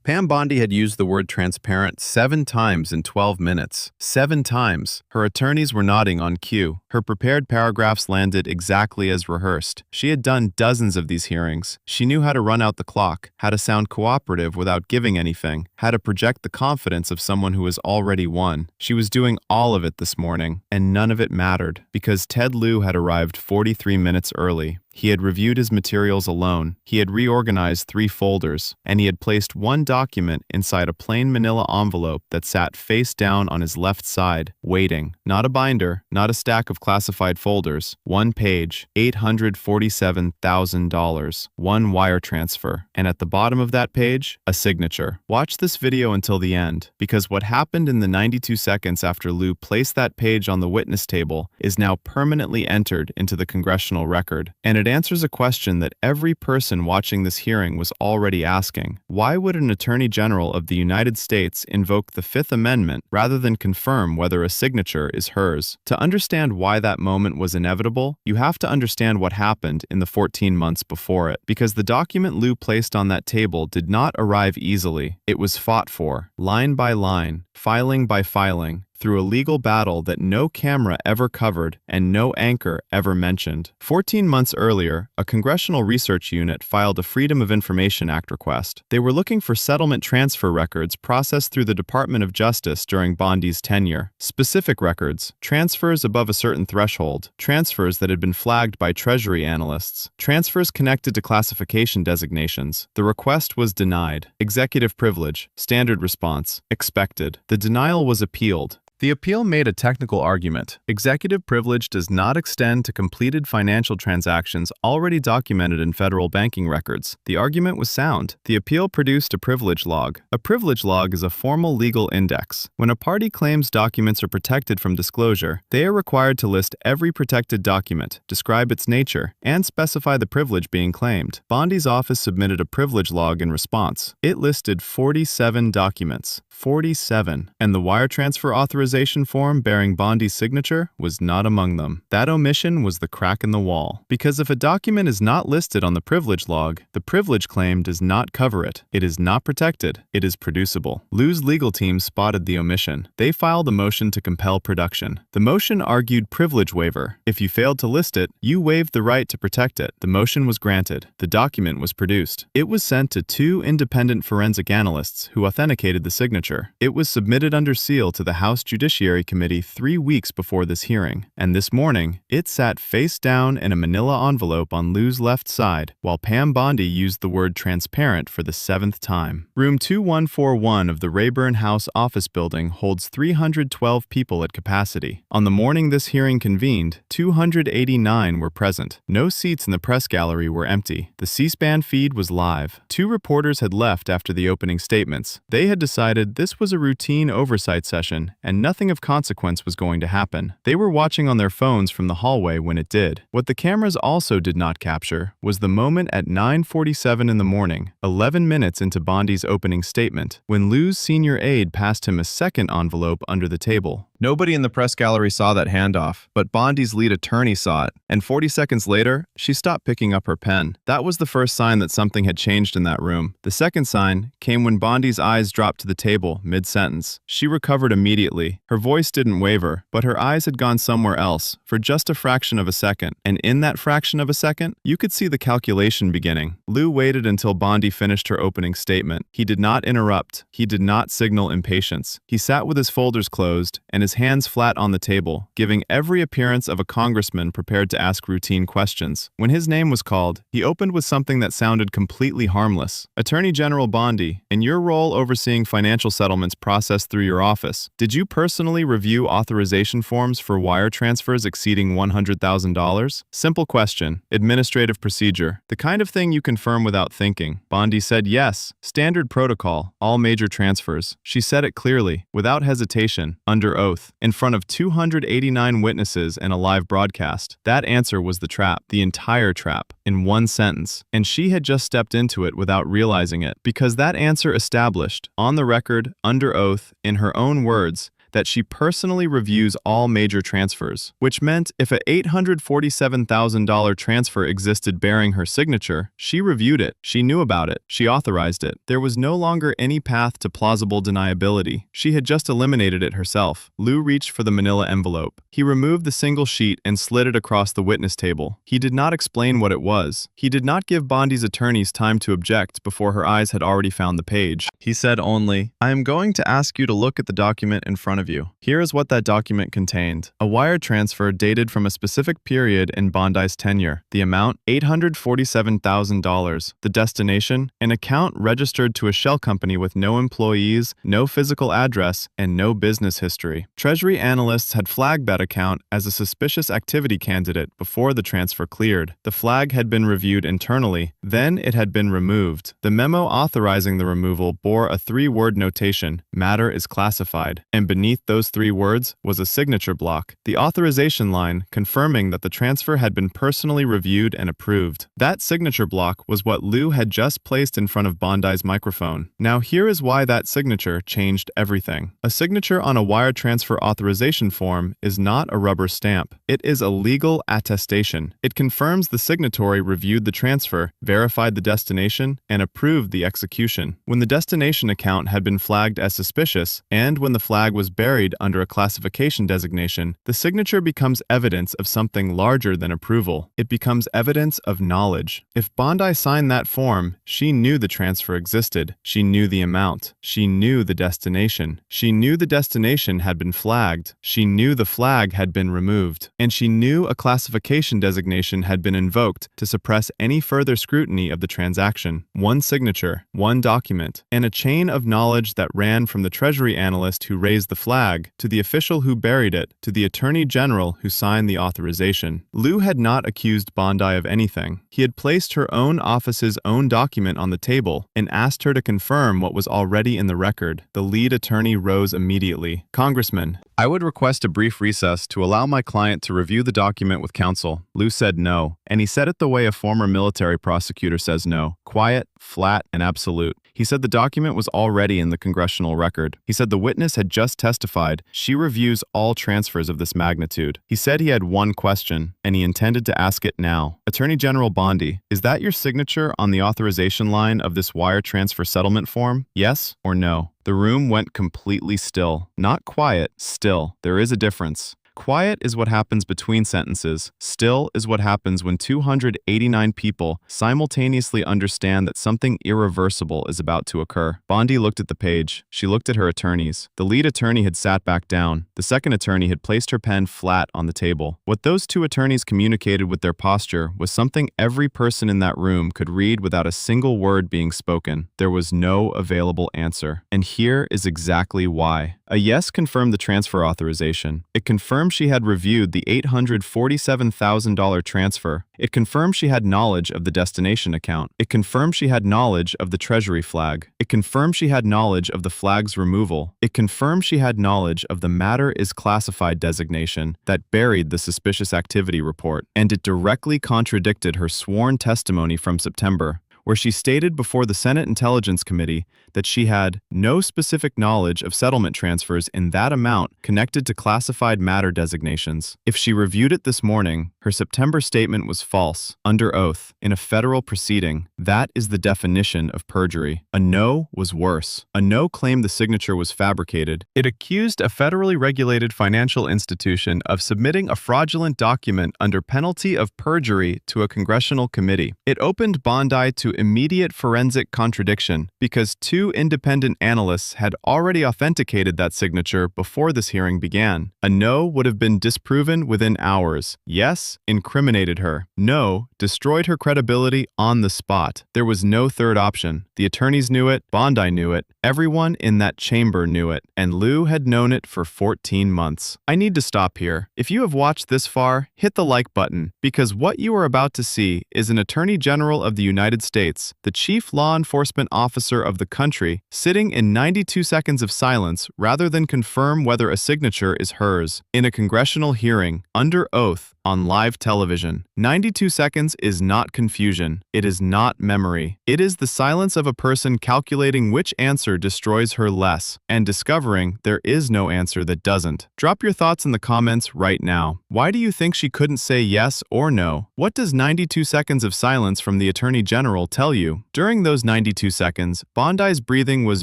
Pam Bondi had used the word transparent 7 times in 12 minutes. 7 times. Her attorneys were nodding on cue. Her prepared paragraphs landed exactly as rehearsed. She had done dozens of these hearings. She knew how to run out the clock, how to sound cooperative without giving anything, how to project the confidence of someone who has already won. She was doing all of it this morning, and none of it mattered, because Ted Lieu had arrived 43 minutes early. He had reviewed his materials alone, he had reorganized 3 folders, and he had placed one document inside a plain manila envelope that sat face down on his left side, waiting. Not a binder, not a stack of classified folders. 1 page, $847,000, 1 wire transfer, and at the bottom of that page, a signature. Watch this video until the end, because what happened in the 92 seconds after Lieu placed that page on the witness table is now permanently entered into the congressional record, and it answers a question that every person watching this hearing was already asking. Why would an Attorney General of the United States invoke the Fifth Amendment rather than confirm whether a signature is hers? To understand why that moment was inevitable, you have to understand what happened in the 14 months before it, because the document Lieu placed on that table did not arrive easily. It was fought for, line by line, filing by filing, through a legal battle that no camera ever covered and no anchor ever mentioned. 14 months earlier, a Congressional Research Unit filed a Freedom of Information Act request. They were looking for settlement transfer records processed through the Department of Justice during Bondi's tenure. Specific records, transfers above a certain threshold, transfers that had been flagged by Treasury analysts, transfers connected to classification designations. The request was denied. Executive privilege, standard response, expected. The denial was appealed. The appeal made a technical argument. Executive privilege does not extend to completed financial transactions already documented in federal banking records. The argument was sound. The appeal produced a privilege log. A privilege log is a formal legal index. When a party claims documents are protected from disclosure, they are required to list every protected document, describe its nature, and specify the privilege being claimed. Bondi's office submitted a privilege log in response. It listed 47 documents. 47, and the wire transfer authorization form bearing Bondi's signature was not among them. That omission was the crack in the wall, because if a document is not listed on the privilege log, the privilege claim does not cover it. It is not protected. It is producible. Lieu's legal team spotted the omission. They filed a motion to compel production. The motion argued privilege waiver. If you failed to list it, you waived the right to protect it. The motion was granted. The document was produced. It was sent to 2 independent forensic analysts who authenticated the signature. It was submitted under seal to the House Judiciary Committee 3 weeks before this hearing, and this morning, it sat face down in a manila envelope on Lieu's left side, while Pam Bondi used the word transparent for the 7th time. Room 2141 of the Rayburn House office building holds 312 people at capacity. On the morning this hearing convened, 289 were present. No seats in the press gallery were empty. The C-SPAN feed was live. 2 reporters had left after the opening statements. They had decided this was a routine oversight session, and nothing of consequence was going to happen. They were watching on their phones from the hallway when it did. What the cameras also did not capture was the moment at 9:47 in the morning, 11 minutes into Bondi's opening statement, when Lieu's senior aide passed him a second envelope under the table. Nobody in the press gallery saw that handoff, but Bondi's lead attorney saw it, and 40 seconds later, she stopped picking up her pen. That was the first sign that something had changed in that room. The second sign came when Bondi's eyes dropped to the table mid-sentence. She recovered immediately. Her voice didn't waver, but her eyes had gone somewhere else for just a fraction of a second, and in that fraction of a second, you could see the calculation beginning. Lieu waited until Bondi finished her opening statement. He did not interrupt. He did not signal impatience. He sat with his folders closed and his hands flat on the table, giving every appearance of a congressman prepared to ask routine questions. When his name was called, he opened with something that sounded completely harmless. Attorney General Bondi, in your role overseeing financial settlements processed through your office, did you personally review authorization forms for wire transfers exceeding $100,000? Simple question. Administrative procedure. The kind of thing you confirm without thinking. Bondi said yes. Standard protocol. All major transfers. She said it clearly, without hesitation, under oath, in front of 289 witnesses and a live broadcast. That answer was the trap, the entire trap, in one sentence. And she had just stepped into it without realizing it, because that answer established, on the record, under oath, in her own words, that she personally reviews all major transfers, which meant if a $847,000 transfer existed bearing her signature, she reviewed it, she knew about it, she authorized it. There was no longer any path to plausible deniability. She had just eliminated it herself. Lieu reached for the manila envelope. He removed the single sheet and slid it across the witness table. He did not explain what it was. He did not give Bondi's attorneys time to object before her eyes had already found the page. He said only, "I am going to ask you to look at the document in front of you. Here is what that document contained. A wire transfer dated from a specific period in Bondi's tenure. The amount, $847,000. The destination, an account registered to a shell company with no employees, no physical address, and no business history. Treasury analysts had flagged that account as a suspicious activity candidate before the transfer cleared. The flag had been reviewed internally, then it had been removed. The memo authorizing the removal bore a 3-word notation, 'Matter is classified,' and beneath those 3 words was a signature block, the authorization line confirming that the transfer had been personally reviewed and approved. That signature block was what Lieu had just placed in front of Bondi's microphone. Now here is why that signature changed everything. A signature on a wire transfer authorization form is not a rubber stamp. It is a legal attestation. It confirms the signatory reviewed the transfer, verified the destination, and approved the execution. When the destination account had been flagged as suspicious, and when the flag was buried under a classification designation, the signature becomes evidence of something larger than approval. It becomes evidence of knowledge. If Bondi signed that form, she knew the transfer existed. She knew the amount. She knew the destination. She knew the destination had been flagged. She knew the flag had been removed. And she knew a classification designation had been invoked to suppress any further scrutiny of the transaction. One signature, one document, and a chain of knowledge that ran from the Treasury analyst who raised the flag, to the official who buried it, to the Attorney General who signed the authorization. Lieu had not accused Bondi of anything. He had placed her own office's own document on the table and asked her to confirm what was already in the record. The lead attorney rose immediately. "Congressman, I would request a brief recess to allow my client to review the document with counsel." Lieu said no, and he said it the way a former military prosecutor says no. Quiet, flat, and absolute. He said the document was already in the congressional record. He said the witness had just testified. She reviews all transfers of this magnitude. He said he had one question, and he intended to ask it now. "Attorney General Bondi, is that your signature on the authorization line of this wire transfer settlement form? Yes or no?" The room went completely still. Not quiet, still. There is a difference. Quiet is what happens between sentences. Still is what happens when 289 people simultaneously understand that something irreversible is about to occur. Bondi looked at the page. She looked at her attorneys. The lead attorney had sat back down. The second attorney had placed her pen flat on the table. What those 2 attorneys communicated with their posture was something every person in that room could read without a single word being spoken. There was no available answer. And here is exactly why. A yes confirmed the transfer authorization. It confirmed she had reviewed the $847,000 transfer. It confirmed she had knowledge of the destination account. It confirmed she had knowledge of the Treasury flag. It confirmed she had knowledge of the flag's removal. It confirmed she had knowledge of the matter is classified designation that buried the suspicious activity report. And it directly contradicted her sworn testimony from September, where she stated before the Senate Intelligence Committee that she had no specific knowledge of settlement transfers in that amount connected to classified matter designations. If she reviewed it this morning, her September statement was false, under oath, in a federal proceeding. That is the definition of perjury. A no was worse. A no claimed the signature was fabricated. It accused a federally regulated financial institution of submitting a fraudulent document under penalty of perjury to a congressional committee. It opened Bondi to immediate forensic contradiction because 2 independent analysts had already authenticated that signature before this hearing began. A no would have been disproven within hours. Yes, incriminated her. No, destroyed her credibility on the spot. There was no third option. The attorneys knew it, Bondi knew it, everyone in that chamber knew it, and Lieu had known it for 14 months. I need to stop here. If you have watched this far, hit the like button, because what you are about to see is an Attorney General of the United States, the chief law enforcement officer of the country, sitting in 92 seconds of silence rather than confirm whether a signature is hers. In a congressional hearing, under oath, on live television. 92 seconds is not confusion. It is not memory. It is the silence of a person calculating which answer destroys her less and discovering there is no answer that doesn't. Drop your thoughts in the comments right now. Why do you think she couldn't say yes or no? What does 92 seconds of silence from the Attorney General tell you? During those 92 seconds, Bondi's breathing was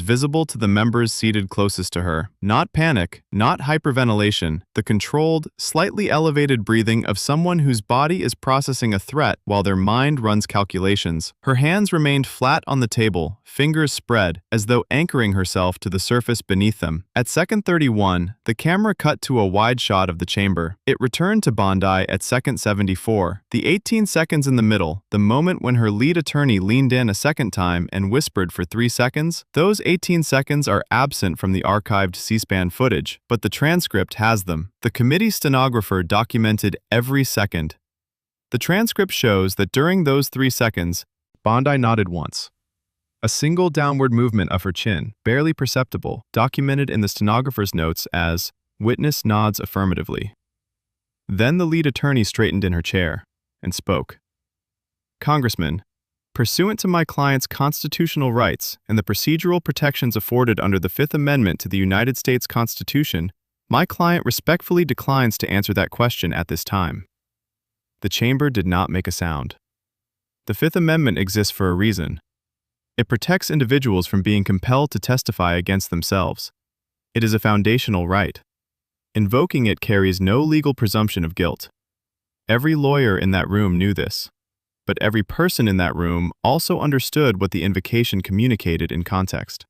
visible to the members seated closest to her. Not panic, not hyperventilation, the controlled, slightly elevated breathing of someone whose body is processing a threat while their mind runs calculations. Her hands remained flat on the table, fingers spread, as though anchoring herself to the surface beneath them. At second 31, the camera cut to a wide shot of the chamber. It returned to Bondi at second 74. The 18 seconds in the middle, the moment when her lead attorney leaned in a second time and whispered for 3 seconds, those 18 seconds are absent from the archived C-SPAN footage, but the transcript has them. The committee stenographer documented every second. The transcript shows that during those 3 seconds, Bondi nodded once. A single downward movement of her chin, barely perceptible, documented in the stenographer's notes as, "Witness nods affirmatively." Then the lead attorney straightened in her chair and spoke. "Congressman, pursuant to my client's constitutional rights and the procedural protections afforded under the Fifth Amendment to the United States Constitution, my client respectfully declines to answer that question at this time." The chamber did not make a sound. The Fifth Amendment exists for a reason. It protects individuals from being compelled to testify against themselves. It is a foundational right. Invoking it carries no legal presumption of guilt. Every lawyer in that room knew this, but every person in that room also understood what the invocation communicated in context.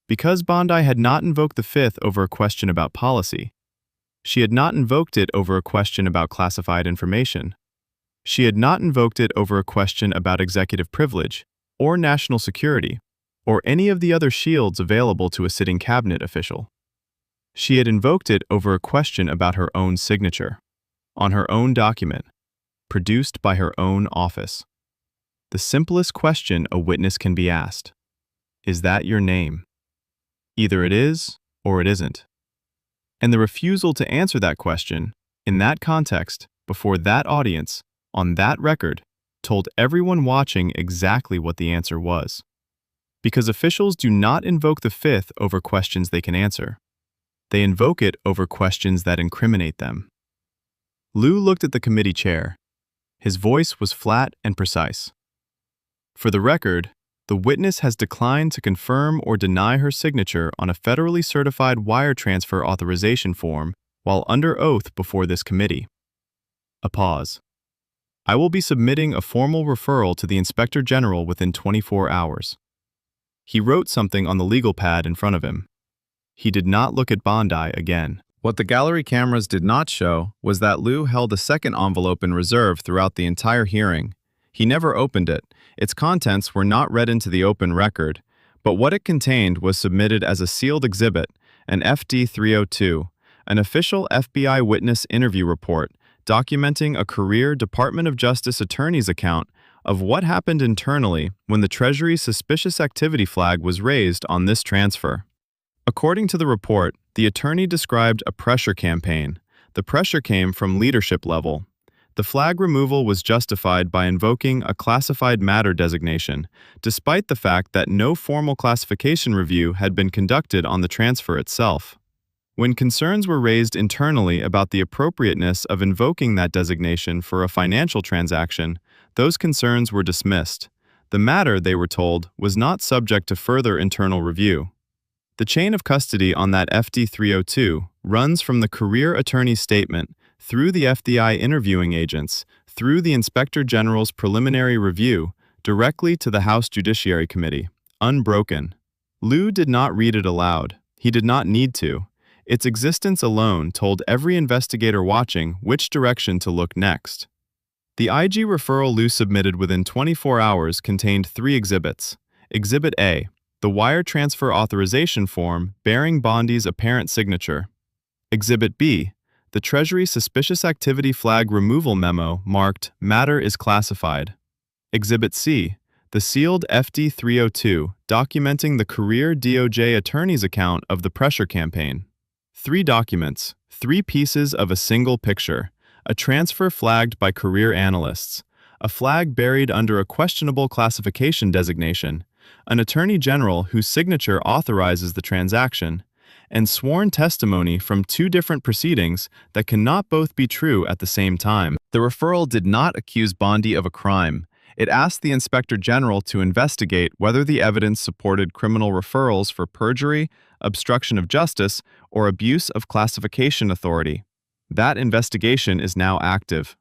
Because Bondi had not invoked the Fifth over a question about policy, she had not invoked it over a question about classified information. She had not invoked it over a question about executive privilege, or national security, or any of the other shields available to a sitting cabinet official. She had invoked it over a question about her own signature, on her own document, produced by her own office. The simplest question a witness can be asked: is that your name? Either it is, or it isn't. And the refusal to answer that question, in that context, before that audience, on that record, told everyone watching exactly what the answer was. Because officials do not invoke the Fifth over questions they can answer. They invoke it over questions that incriminate them. Lieu looked at the committee chair. His voice was flat and precise. For the record, the witness has declined to confirm or deny her signature on a federally certified wire transfer authorization form while under oath before this committee. A pause. I will be submitting a formal referral to the Inspector General within 24 hours. He wrote something on the legal pad in front of him. He did not look at Bondi again. What the gallery cameras did not show was that Lieu held a second envelope in reserve throughout the entire hearing. He never opened it. Its contents were not read into the open record, but what it contained was submitted as a sealed exhibit, an FD 302, an official FBI witness interview report documenting a career Department of Justice attorney's account of what happened internally when the Treasury suspicious activity flag was raised on this transfer. According to the report, the attorney described a pressure campaign. The pressure came from leadership level. The flag removal was justified by invoking a classified matter designation, despite the fact that no formal classification review had been conducted on the transfer itself. When concerns were raised internally about the appropriateness of invoking that designation for a financial transaction, those concerns were dismissed. The matter, they were told, was not subject to further internal review. The chain of custody on that FD 302 runs from the career attorney's statement, through the FDI interviewing agents, through the Inspector General's preliminary review, directly to the House Judiciary Committee, unbroken. Lieu did not read it aloud. He did not need to. Its existence alone told every investigator watching which direction to look next. The IG referral Lieu submitted within 24 hours contained 3 exhibits. Exhibit A, the wire transfer authorization form bearing Bondi's apparent signature. Exhibit B, the Treasury suspicious activity flag removal memo marked "Matter is classified." Exhibit C, the sealed FD 302 documenting the career DOJ attorney's account of the pressure campaign. 3 documents, 3 pieces of a single picture, A transfer flagged by career analysts. A flag buried under a questionable classification designation. An attorney general whose signature authorizes the transaction. And sworn testimony from two different proceedings that cannot both be true at the same time. The referral did not accuse Bondi of a crime. It asked the Inspector General to investigate whether the evidence supported criminal referrals for perjury, obstruction of justice, or abuse of classification authority. That investigation is now active.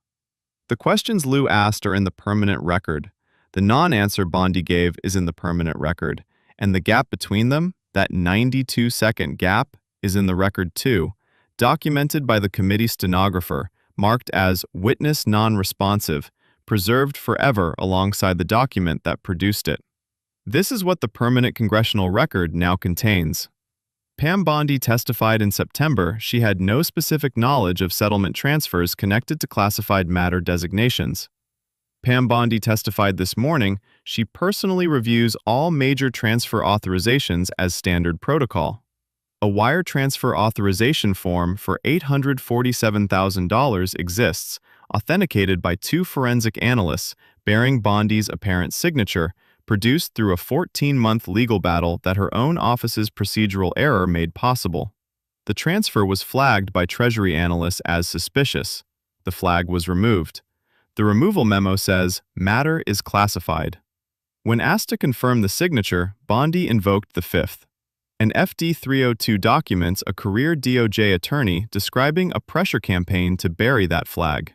The questions Lieu asked are in the permanent record. The non-answer Bondi gave is in the permanent record, and the gap between them, that 92-second gap, is in the record too, documented by the committee stenographer, marked as witness non-responsive, preserved forever alongside the document that produced it. This is what the permanent congressional record now contains. Pam Bondi testified in September she had no specific knowledge of settlement transfers connected to classified matter designations. Pam Bondi testified this morning she personally reviews all major transfer authorizations as standard protocol. A wire transfer authorization form for $847,000 exists, authenticated by two forensic analysts bearing Bondi's apparent signature, produced through a 14-month legal battle that her own office's procedural error made possible. The transfer was flagged by Treasury analysts as suspicious. The flag was removed. The removal memo says, "Matter is classified." When asked to confirm the signature, Bondi invoked the fifth. An FD 302 documents a career DOJ attorney describing a pressure campaign to bury that flag.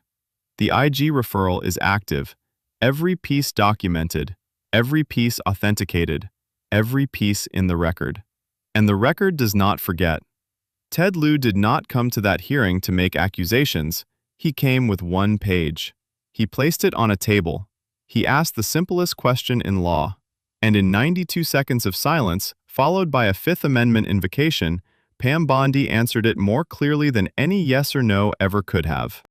The IG referral is active. Every piece documented. Every piece authenticated. Every piece in the record. And the record does not forget. Ted Lieu did not come to that hearing to make accusations. He came with one page. He placed it on a table. He asked the simplest question in law. And in 92 seconds of silence, followed by a Fifth Amendment invocation, Pam Bondi answered it more clearly than any yes or no ever could have.